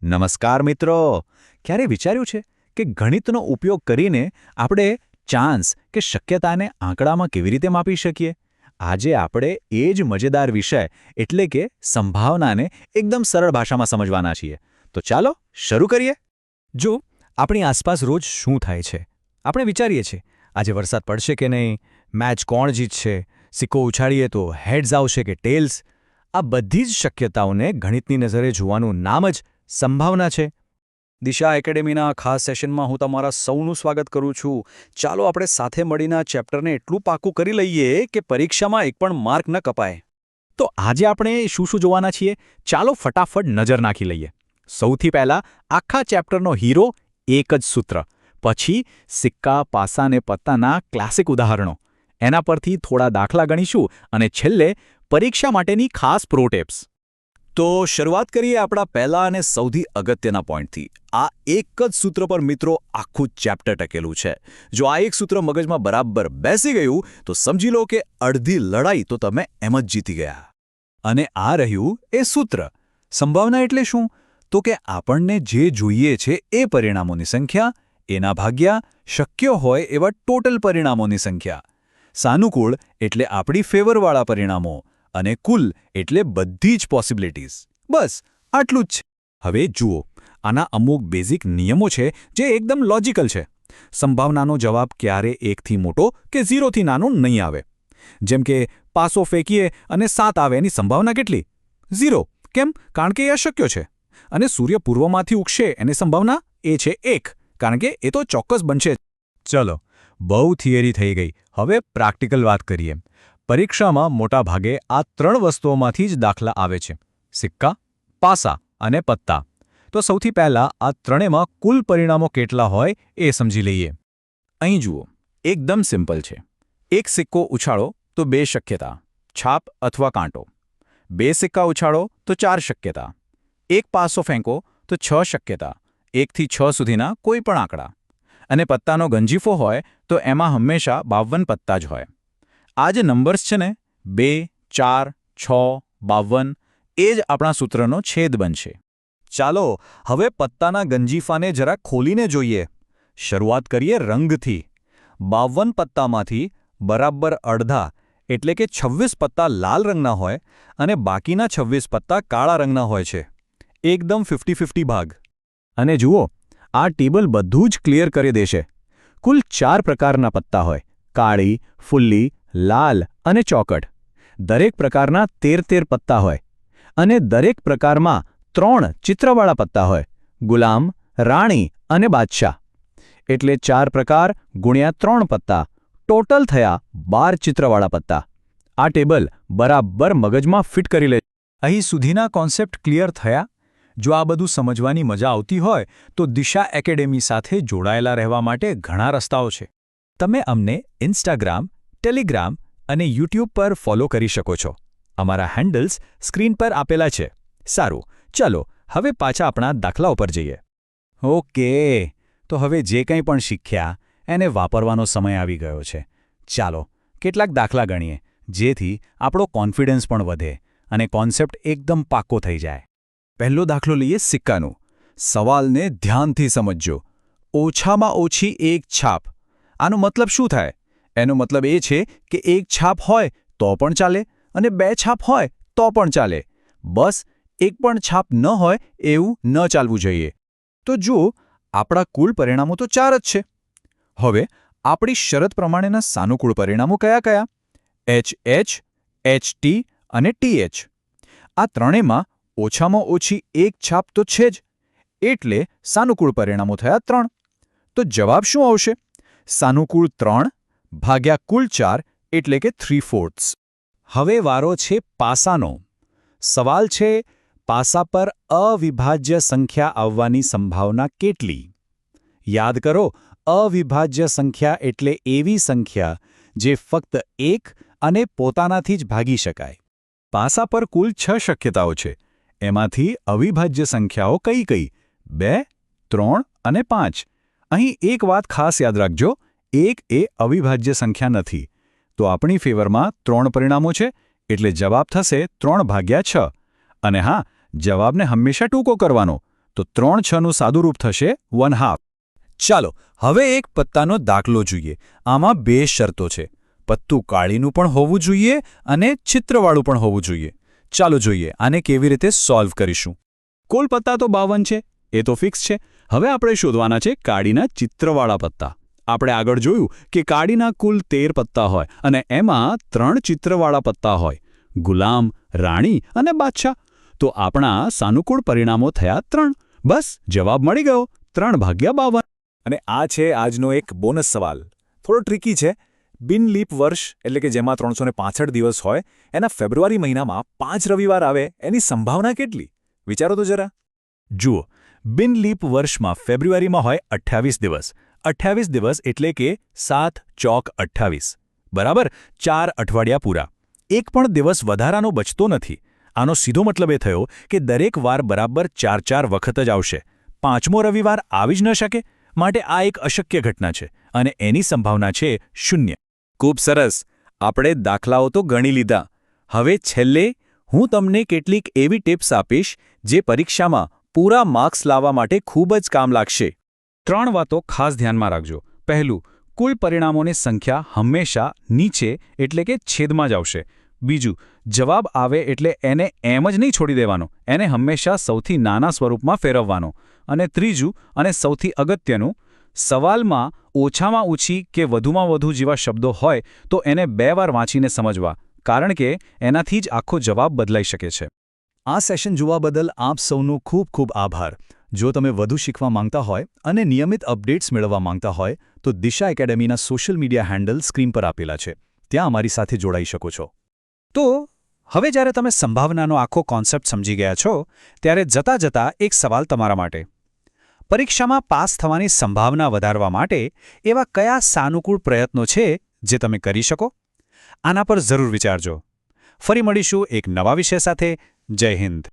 નમસ્કાર મિત્રો. ક્યારે વિચાર્યું છે કે ગણિતનો ઉપયોગ કરીને આપણે ચાન્સ કે શક્યતાને આંકડામાં કેવી રીતે માપી શકીએ? આજે આપણે એ જ મજેદાર વિષય એટલે કે સંભાવનાને એકદમ સરળ ભાષામાં સમજવાના છીએ. તો ચાલો શરૂ કરીએ. જો આપણી આસપાસ રોજ શું થાય છે? આપણે વિચારીએ છીએ આજે વરસાદ પડશે કે નહીં, મેચ કોણ જીતશે, સિક્કો ઉછાળીએ તો હેડ્સ આવશે કે ટેલ્સ. આ બધી જ શક્યતાઓને ગણિતની નજરે જોવાનું નામ જ સંભાવના છે. દિશા એકેડેમીના ખાસ સેશનમાં હું તમારા સૌનું સ્વાગત કરું છું. ચાલો આપણે સાથે મળીને આ ચેપ્ટરને એટલું પાકું કરી લઈએ કે પરીક્ષામાં એક પણ માર્ક ન કપાય. તો આજે આપણે શું જોવાના છીએ? ચાલો ફટાફટ નજર નાખી લઈએ. સૌથી પહેલા આખા ચેપ્ટરનો હીરો એક જ સૂત્ર, પછી સિક્કા, પાસા અને પત્તાના ક્લાસિક ઉદાહરણો, એના પરથી થોડા દાખલા ગણીશું અને છેલ્લે પરીક્ષા માટેની ખાસ પ્રો ટિપ્સ. તો શરૂઆત કરીએ આપણા પહેલા અને સૌથી અગત્યના પોઈન્ટથી. આ એક જ સૂત્ર પર મિત્રો આખું ચેપ્ટર ટકેલું છે. જો આ એક સૂત્ર મગજમાં બરાબર બેસી ગયું તો સમજી લો કે અડધી લડાઈ તો તમે એમ જ જીતી ગયા. અને આ રહ્યું એ સૂત્ર. સંભાવના એટલે શું? તો કે આપણને જે જોઈએ છે એ પરિણામોની સંખ્યા, એના ભાગ્યા શક્ય હોય એવા ટોટલ પરિણામોની સંખ્યા. સાનુકૂળ એટલે આપણી ફેવરવાળા પરિણામો અને કુલ એટલે બધી જ પોસિબિલિટીઝ. બસ આટલું જ છે. હવે જુઓ, આના અમુક બેઝિક નિયમો છે જે એકદમ લોજિકલ છે. સંભાવનાનો જવાબ ક્યારે 1થી મોટો કે 0થી નાનો નહીં આવે. જેમ કે પાસો ફેંકીએ અને 7 આવે એની સંભાવના કેટલી? 0. કેમ? કારણ કે એ અશક્ય છે. અને સૂર્ય પૂર્વમાંથી ઉગશે એની સંભાવના એ છે 1, કારણ કે એ તો ચોક્કસ બનશે. ચલો, બહુ થિયરી થઈ ગઈ. હવે પ્રેક્ટિકલ વાત કરીએ. પરીક્ષામાં મોટાભાગે આ 3 વસ્તુઓમાંથી જ દાખલા આવે છે: સિક્કા, પાસા અને પત્તા. તો સૌથી પહેલા આ ત્રણેયમાં કુલ પરિણામો કેટલા હોય એ સમજી લઈએ. અહીં જુઓ, એકદમ સિમ્પલ છે. એક સિક્કો ઉછાળો તો 2 શક્યતા, છાપ અથવા કાંટો. 2 સિક્કા ઉછાળો તો 4 શક્યતા. એક પાસો ફેંકો તો 6 શક્યતા, 1થી 6 સુધીના કોઈ પણ આંકડા. અને પત્તાનો ગંજીફો હોય તો એમાં હંમેશા 52 પત્તા જ હોય. આ જે નંબર્સ છે ને, 2, 4, 6, 52, એ જ આપણા સૂત્રનો છેદ બનશે. ચાલો હવે પત્તાના ગંજીફાને જરા ખોલીને જોઈએ. શરૂઆત કરીએ રંગથી. 52 પત્તામાંથી બરાબર અડધા એટલે કે 26 પત્તા લાલ રંગના હોય અને બાકીના 26 પત્તા કાળા રંગના હોય છે. એકદમ 50-50 ભાગ. અને જુઓ, આ ટેબલ બધું જ ક્લિયર કરી દેશે. કુલ 4 પ્રકારના પત્તા હોય: કાળી, ફુલ્લી, લાલ અને ચોકટ. દરેક પ્રકારના 13 પત્તા હોય અને દરેક પ્રકારમાં 3 ચિત્રવાળા પત્તા હોય: ગુલામ, રાણી અને બાદશાહ. એટલે 4 પ્રકાર ગુણ્યા 3 પત્તા, ટોટલ થયા 12 ચિત્રવાળા પત્તા. આ ટેબલ બરાબર મગજમાં ફિટ કરી લે. અહીં સુધીના કોન્સેપ્ટ ક્લિયર થયા? જો આ બધું સમજવાની મજા આવતી હોય તો દિશા એકેડેમી સાથે જોડાયેલા રહેવા માટે ઘણા રસ્તાઓ છે. તમે અમને ઇન્સ્ટાગ્રામ, ટેલિગ્રામ અને યુટ્યુબ પર ફોલો કરી શકો છો. અમારા હેન્ડલ્સ સ્ક્રીન પર આપેલા છે. સારું, ચાલો હવે પાછા આપણા દાખલાઓ પર જઈએ. ઓકે, તો હવે જે કંઈ પણ શીખ્યા એને વાપરવાનો સમય આવી ગયો છે. ચાલો કેટલાક દાખલા ગણીએ, જેથી આપણો કોન્ફિડન્સ પણ વધે અને કોન્સેપ્ટ એકદમ પાક્કો થઈ જાય. પહેલો દાખલો લઈએ સિક્કાનું. સવાલને ધ્યાનથી સમજજો. ઓછામાં ઓછી એક છાપ. આનો મતલબ શું થાય? એનો મતલબ એ છે કે એક છાપ હોય તો પણ ચાલે અને 2 છાપ હોય તો પણ ચાલે. બસ એક પણ છાપ ન હોય એવું ન ચાલવું જોઈએ. તો જુઓ, આપણા કુલ પરિણામો તો 4 જ છે. હવે આપણી શરત પ્રમાણેના સાનુકૂળ પરિણામો કયા કયા? HH, HT અને TH. આ ત્રણેયમાં ઓછામાં ઓછી એક છાપ તો છે જ, એટલે સાનુકૂળ પરિણામો થયા 3. તો જવાબ શું આવશે? સાનુકૂળ 3 ભાગ્યા કુલ 4 એટલે કે 3/4. હવે વારો છે પાસાનો. સવાલ છે, પાસા પર અવિભાજ્ય સંખ્યા આવવાની સંભાવના કેટલી? યાદ કરો, અવિભાજ્ય સંખ્યા એટલે એવી સંખ્યા જે ફક્ત 1 અને પોતાનાથી જ ભાગી શકાય. પાસા પર કુલ 6 શક્યતાઓ છે. એમાંથી અવિભાજ્ય સંખ્યાઓ કઈ કઈ? 2, 3 અને 5. અહીં એક વાત ખાસ યાદ રાખજો, 1 એ અવિભાજ્ય સંખ્યા નથી. તો આપણી ફેવરમાં 3 પરિણામો છે, એટલે જવાબ થશે 3/6. અને હા, જવાબને હંમેશા ટૂંકો કરવાનો. તો 3 6નું સાદુરૂપ થશે 1/2. ચાલો હવે એક પત્તાનો દાખલો જોઈએ. આમાં 2 શરતો છે. પત્તું કાળીનું પણ હોવું જોઈએ અને ચિત્રવાળું પણ હોવું જોઈએ. ચાલો જોઈએ આને કેવી રીતે સોલ્વ કરીશું. કુલ પત્તા તો 52 છે, એ તો ફિક્સ છે. હવે આપણે શોધવાના છે કાળીના ચિત્રવાળા પત્તા. આપણે આગળ જોયું કે કાળીના કુલ 13 પત્તા હોય અને એમાં 3 ચિત્રવાળા પત્તા હોય, ગુલામ, રાણી અને બાદશાહ. તો આપણા સાનુકૂળ પરિણામો થયા 3. બસ જવાબ મળી ગયો, 3/52. અને આ છે આજનો એક બોનસ સવાલ. થોડો ટ્રિકી છે. બિન-લીપ વર્ષ એટલે કે જેમાં 365 દિવસ હોય એના ફેબ્રુઆરી મહિનામાં 5 રવિવાર આવે એની સંભાવના કેટલી? વિચારો તો જરા. જુઓ, બિન-લીપ વર્ષમાં ફેબ્રુઆરીમાં હોય 28 દિવસ. 28 દિવસ એટલે કે 7 ચોક 28. બરાબર, 4 અઠવાડિયા પૂરા. એક પણ દિવસ વધારાનો બચતો નથી. આનો સીધો મતલબ એ થયો કે દરેક વાર બરાબર 4 વખત જ આવશે. 5મો રવિવાર આવી જ ન શકે. માટે આ એક અશક્ય ઘટના છે અને એની સંભાવના છે 0. ખૂબ સરસ. આપણે દાખલાઓ તો ગણી લીધા. હવે છેલ્લે હું તમને કેટલીક એવી ટિપ્સ આપીશ જે પરીક્ષામાં પૂરા માર્ક્સ લાવવા માટે ખૂબ જ કામ લાગશે. 3 વાતો ખાસ ધ્યાનમાં રાખજો. પહેલું, કુલ પરિણામોની સંખ્યા હંમેશા નીચે એટલે કે છેદમાં જ આવશે. બીજું, જવાબ આવે એટલે એને એમ જ નહીં છોડી દેવાનો, એને હંમેશા સૌથી નાના સ્વરૂપમાં ફેરવવાનો. અને ત્રીજું અને સૌથી અગત્યનું, સવાલમાં ઓછામાં ઓછી કે વધુમાં વધુ જેવા શબ્દો હોય તો એને 2 વાર વાંચીને સમજવા, કારણ કે એનાથી જ આખો જવાબ બદલાઈ શકે છે. આ સેશન જોવા બદલ આપ સૌનો ખૂબ ખૂબ આભાર. જો તમે વધુ શીખવા માંગતા હોય અને નિયમિત અપડેટ્સ મેળવવા માંગતા હોય તો દિશા એકેડેમીના સોશિયલ મીડિયા હેન્ડલ સ્ક્રીન પર આપેલા છે. ત્યાં અમારી સાથે જોડાઈ શકો છો. તો હવે જ્યારે તમે સંભાવનાનો આખો કોન્સેપ્ટ સમજી ગયા છો, ત્યારે જતા એક સવાલ તમારા માટે. પરીક્ષામાં પાસ થવાની સંભાવના વધારવા માટે એવા કયા સાનુકૂળ પ્રયત્નો છે જે તમે કરી શકો? આના પર જરૂર વિચારજો. ફરી મળીશું એક નવા વિષય સાથે. જય હિન્દ.